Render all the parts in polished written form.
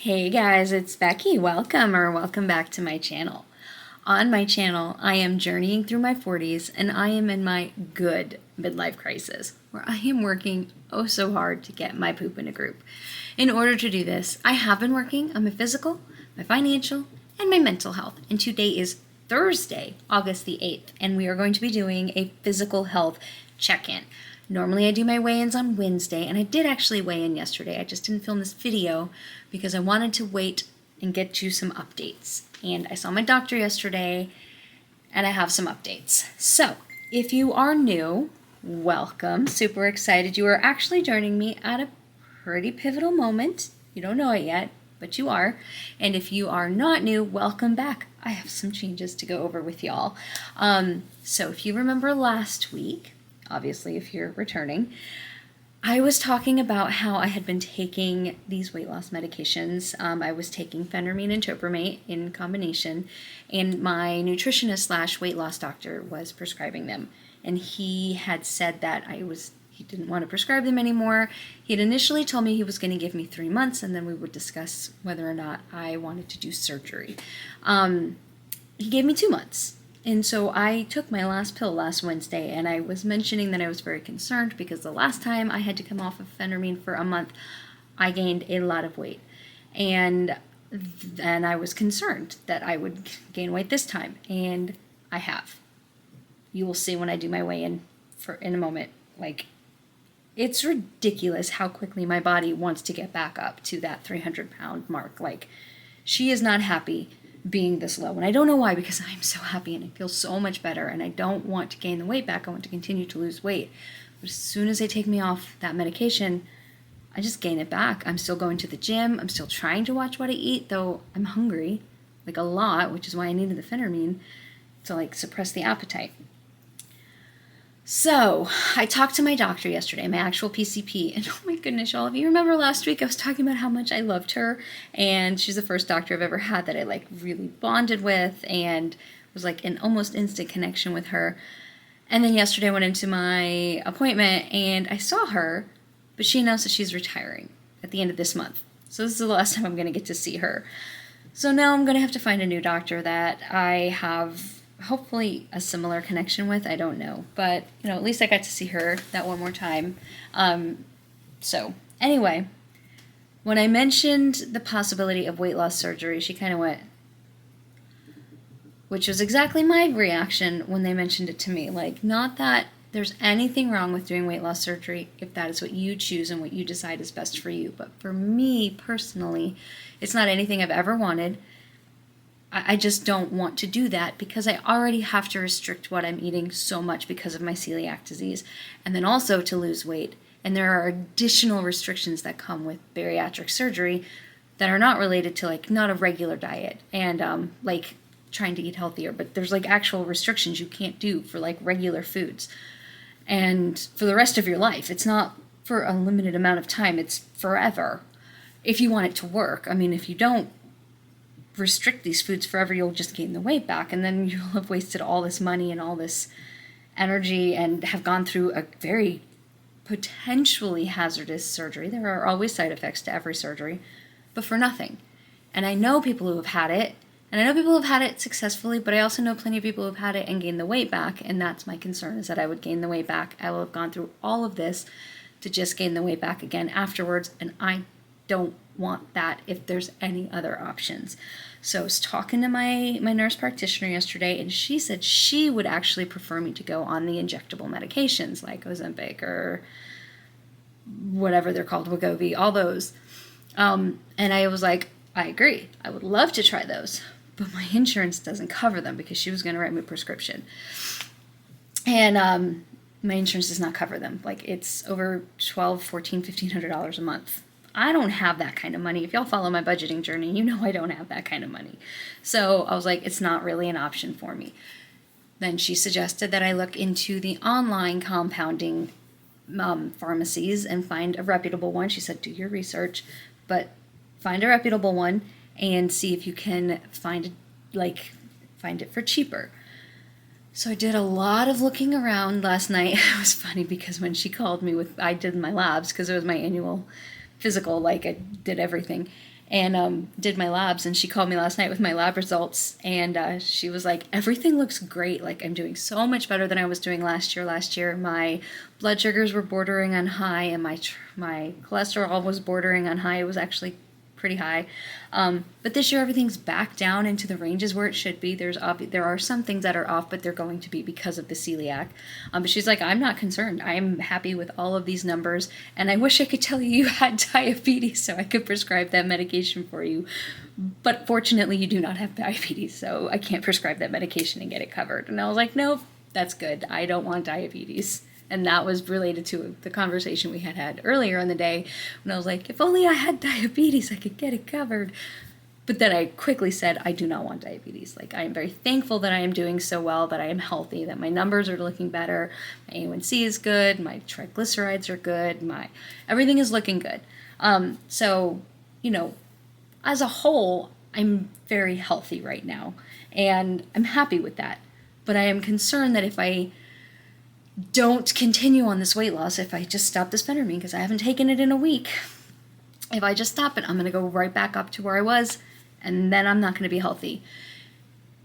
Hey guys, it's Becky. Welcome back to my channel. On my channel, I am journeying through my 40s and I am in my good midlife crisis where I am working oh so hard to get my poop in a group. In order to do this, I have been working on my physical, my financial, and my mental health. And today is Thursday, August the 8th, and we are going to be doing a physical health check-in. Normally I do my weigh-ins on Wednesday, and I did actually weigh in yesterday. I just didn't film this video because I wanted to wait and get you some updates. And I saw my doctor yesterday, and I have some updates. So, if you are new, welcome. Super excited. You are actually joining me at a pretty pivotal moment. You don't know it yet, but you are. And if you are not new, welcome back. I have some changes to go over with y'all. So if you remember last week, obviously if you're returning, I was talking about how I had been taking these weight loss medications. I was taking Phentermine and Topramate in combination, and my nutritionist slash weight loss doctor was prescribing them. And he had said that he didn't want to prescribe them anymore. He had initially told me he was going to give me 3 months, and then we would discuss whether or not I wanted to do surgery. He gave me 2 months. And so I took my last pill last Wednesday, and I was mentioning that I was very concerned because the last time I had to come off of Phentermine for a month, I gained a lot of weight. And then I was concerned that I would gain weight this time, and I have. You will see when I do my weigh-in in a moment. It's ridiculous how quickly my body wants to get back up to that 300-pound mark. She is not happy being this low. And I don't know why, because I'm so happy and I feel so much better and I don't want to gain the weight back. I want to continue to lose weight. But as soon as they take me off that medication, I just gain it back. I'm still going to the gym. I'm still trying to watch what I eat, though I'm hungry, a lot, which is why I needed the Phentermine to suppress the appetite. So, I talked to my doctor yesterday, my actual PCP, and oh my goodness, y'all, if you remember last week, I was talking about how much I loved her, and she's the first doctor I've ever had that I really bonded with, and was an almost instant connection with her. And then yesterday I went into my appointment, and I saw her, but she announced that she's retiring at the end of this month. So this is the last time I'm going to get to see her. So now I'm going to have to find a new doctor that I have hopefully a similar connection with. I don't know, but at least I got to see her that one more time. So anyway, when I mentioned the possibility of weight loss surgery, she kind of went, which was exactly my reaction when they mentioned it to me. Not that there's anything wrong with doing weight loss surgery if that is what you choose and what you decide is best for you. But for me personally, it's not anything I've ever wanted. I just don't want to do that because I already have to restrict what I'm eating so much because of my celiac disease, and then also to lose weight. And there are additional restrictions that come with bariatric surgery that are not related to not a regular diet and trying to eat healthier, but there's actual restrictions you can't do for regular foods and for the rest of your life. It's not for a limited amount of time, it's forever if you want it to work. I mean, if you don't restrict these foods forever, you'll just gain the weight back, and then you'll have wasted all this money and all this energy and have gone through a very potentially hazardous surgery. There are always side effects to every surgery, but for nothing. And I know people who have had it, and I know people who have had it successfully, but I also know plenty of people who have had it and gained the weight back, and that's my concern, is that I would gain the weight back. I will have gone through all of this to just gain the weight back again afterwards, and I don't want that if there's any other options. So I was talking to my nurse practitioner yesterday, and she said she would actually prefer me to go on the injectable medications like Ozempic or whatever they're called, Wegovy, all those. And I was like, I agree. I would love to try those, but my insurance doesn't cover them because she was going to write me a prescription. And my insurance does not cover them. It's over $1,200, $1,400, $1,500 a month. I don't have that kind of money. If y'all follow my budgeting journey, you know I don't have that kind of money. So I was like, it's not really an option for me. Then she suggested that I look into the online compounding pharmacies and find a reputable one. She said, do your research, but find a reputable one and see if you can find it for cheaper. So I did a lot of looking around last night. It was funny because when she called me I did my labs because it was my annual physical, I did everything. and did my labs. And she called me last night with my lab results, and she was like, everything looks great. Like, I'm doing so much better than I was doing last year. Last year, my blood sugars were bordering on high, and my cholesterol was bordering on high. It was actually pretty high. But this year everything's back down into the ranges where it should be. There are some things that are off, but they're going to be because of the celiac. But she's like, I'm not concerned. I'm happy with all of these numbers, and I wish I could tell you had diabetes so I could prescribe that medication for you. But fortunately, you do not have diabetes, so I can't prescribe that medication and get it covered. And I was like, nope, that's good. I don't want diabetes. And that was related to the conversation we had earlier in the day when I was like, if only I had diabetes, I could get it covered. But then I quickly said, I do not want diabetes. Like, I am very thankful that I am doing so well, that I am healthy, that my numbers are looking better, my A1C is good, my triglycerides are good, everything is looking good. So, as a whole, I'm very healthy right now, and I'm happy with that. But I am concerned that if I don't continue on this weight loss, if I just stop this phentermine, because I haven't taken it in a week, if I just stop it, I'm going to go right back up to where I was, and then I'm not going to be healthy.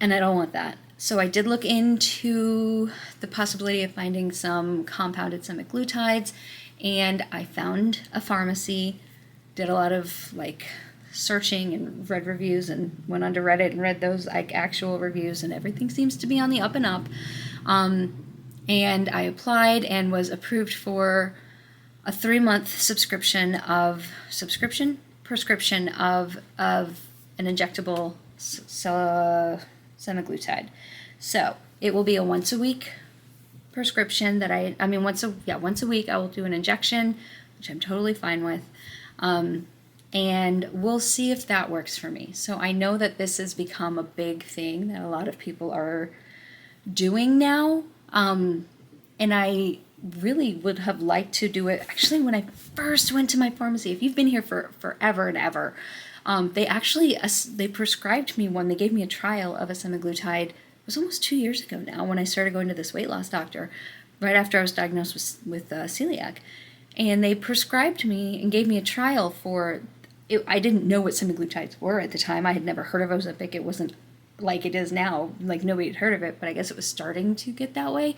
And I don't want that. So I did look into the possibility of finding some compounded semaglutides, and I found a pharmacy, did a lot of searching and read reviews, and went onto Reddit and read those actual reviews, and everything seems to be on the up and up. And I applied and was approved for a 3-month prescription of an injectable semaglutide. So it will be a once a week prescription once a week I will do an injection, which I'm totally fine with. And we'll see if that works for me. So I know that this has become a big thing that a lot of people are doing now. And I really would have liked to do it. Actually, when I first went to my pharmacy, if you've been here for forever and ever, they prescribed me one. They gave me a trial of a semaglutide. It was almost 2 years ago now when I started going to this weight loss doctor, right after I was diagnosed with celiac. And they prescribed me and gave me a trial for it. I didn't know what semaglutides were at the time. I had never heard of Ozempic. It wasn't like it is now. Like, nobody had heard of it, but I guess it was starting to get that way.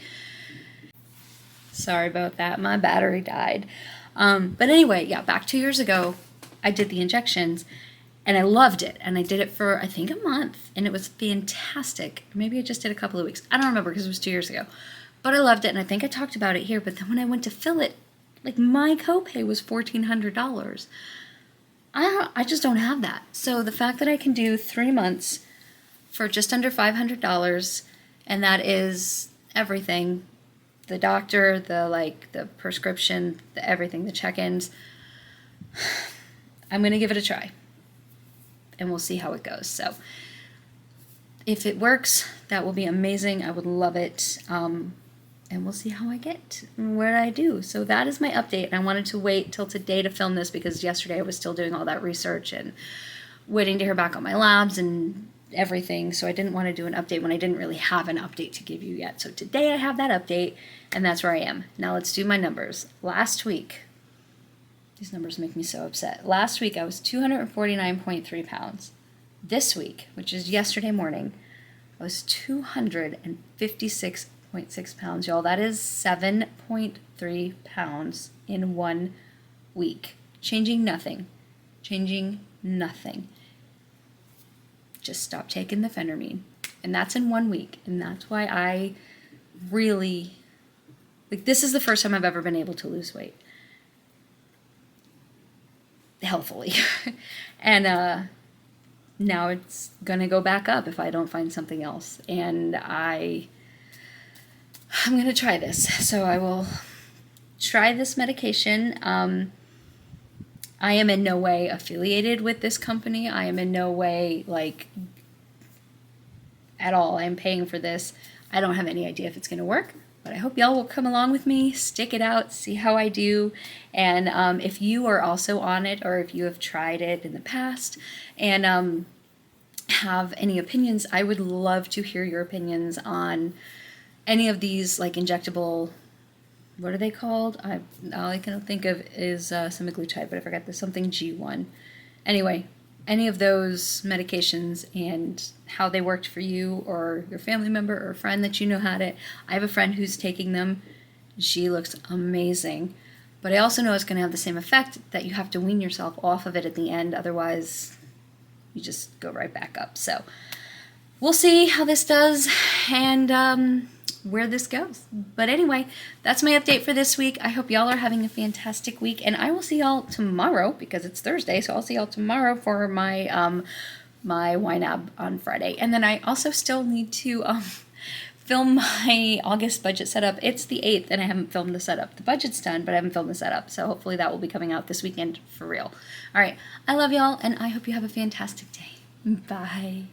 Sorry about that. My battery died. But anyway, yeah, back 2 years ago, I did the injections, and I loved it. And I did it for, I think, a month, and it was fantastic. Maybe I just did a couple of weeks. I don't remember because it was 2 years ago. But I loved it, and I think I talked about it here. But then when I went to fill it, my copay was $1,400. I just don't have that. So the fact that I can do 3 months for just under $500, and that is everything, the doctor, the prescription, everything, the check-ins, I'm going to give it a try, and we'll see how it goes. So if it works, that will be amazing. I would love it. And we'll see how I get, where I do. So that is my update. I wanted to wait till today to film this because yesterday I was still doing all that research and waiting to hear back on my labs and everything. So I didn't want to do an update when I didn't really have an update to give you yet. So today I have that update, and that's where I am. Now let's do my numbers. Last week, these numbers make me so upset. Last week I was 249.3 pounds. This week, which is yesterday morning, I was 256.6 pounds, y'all. That is 7.3 pounds in 1 week. Changing nothing. Just stop taking the phentermine. And that's in 1 week. And that's why I really, this is the first time I've ever been able to lose weight. Healthfully. And now it's going to go back up if I don't find something else. And I'm going to try this. So I will try this medication. I am in no way affiliated with this company. I am in no way, at all. I'm paying for this. I don't have any idea if it's going to work, but I hope y'all will come along with me, stick it out, see how I do. And if you are also on it, or if you have tried it in the past and have any opinions, I would love to hear your opinions on any of these, injectable, what are they called? All I can think of is semaglutide, but I forgot there's something G1. Anyway, any of those medications and how they worked for you or your family member or friend that you know had it. I have a friend who's taking them. She looks amazing. But I also know it's going to have the same effect, that you have to wean yourself off of it at the end. Otherwise, you just go right back up. So we'll see how this does and where this goes. But anyway, that's my update for this week. I hope y'all are having a fantastic week. And I will see y'all tomorrow, because it's Thursday. So I'll see y'all tomorrow for my my YNAB on Friday. And then I also still need to film my August budget setup. It's the 8th and I haven't filmed the setup. The budget's done, but I haven't filmed the setup. So hopefully that will be coming out this weekend for real. All right. I love y'all and I hope you have a fantastic day. Bye.